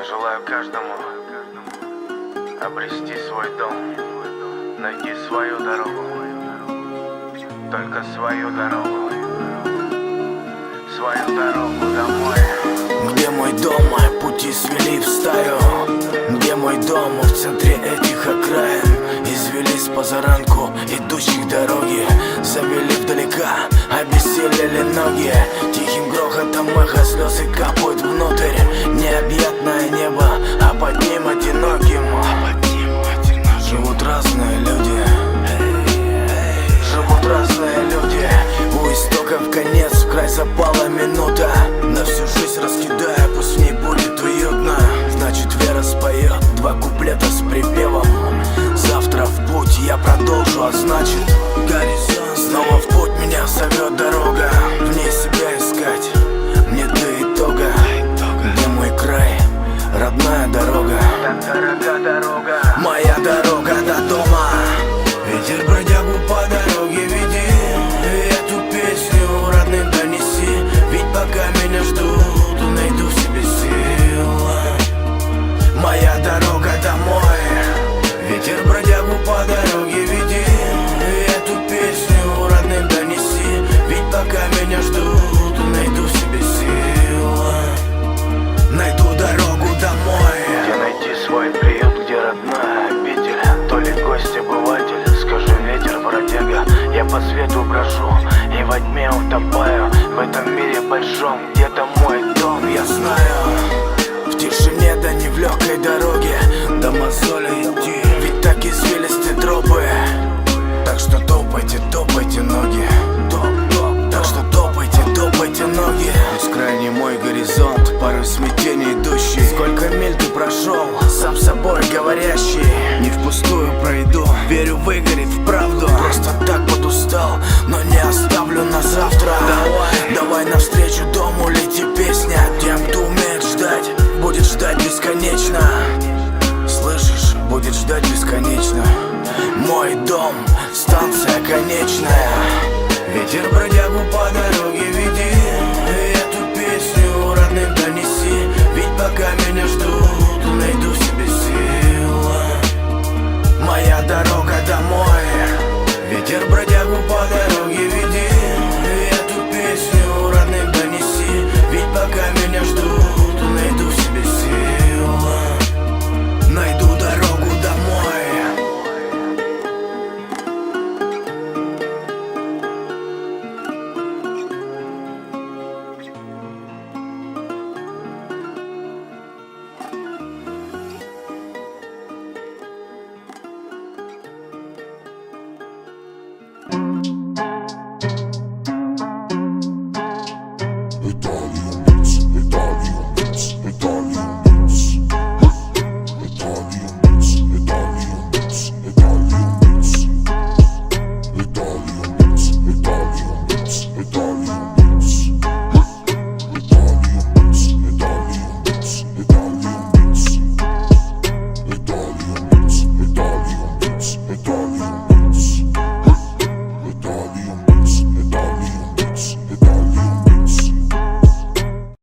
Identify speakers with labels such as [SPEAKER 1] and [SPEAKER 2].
[SPEAKER 1] Желаю каждому обрести свой дом, найти свою дорогу, только свою дорогу домой.
[SPEAKER 2] Где мой дом? Пути свели в стаю. Где мой дом? В центре этих окраин извелись позаранку идущих дороги. Завели вдалека, обессилели ноги. Тихим грохотом эхо слез и капают внутрь. Необъятное небо, а под ним одиноким живут разные люди. Живут разные люди. У истоков конец, в край запала минута. На всю жизнь раскидая, пусть в ней будет уютно. Значит, Вера споет два куплета с припевом. Завтра в путь я продолжу, а значит, горизонт. Снова в путь меня зовет дорога. В ней себя искать, мне до итога. Где мой край, родная дорога, моя дорога до дома. Ветер бродягу по дороге веди, эту песню родным донеси. Ведь пока меня ждут, найду в себе сил. Моя дорога домой. Ветер бродягу по дороге веди, эту песню родным донеси. Ведь пока меня ждут, найду в себе сил. Найду дорогу домой.
[SPEAKER 1] Где найти свой приют, где родная обитель? То ли гость, обыватель, скажи, ветер, бродяга. Я по свету брожу и во тьме утопаю. В этом мире большом где-то мой дом, я знаю.
[SPEAKER 2] В тишине, да не в легкой дороге, до мозоли идти, ведь так извилисты тропы. Так что топайте, топайте ноги. Так что топайте, топайте ноги. Бескрайний мой горизонт, порыв смятения идущий. Сколько миль ты прошел, сам собой говорящий. Не впустую пройду, верю, выгорит в правду. Просто так подустал, но не оставлю на завтра. Давай навстречу дому, лети песня. Тем, кто умеет ждать, будет ждать бесконечно. Слышишь, будет ждать бесконечно. Мой дом, станция конечная. Ветер бродягу по дороге веди, эту песню родным донеси. Ведь пока меня ждут,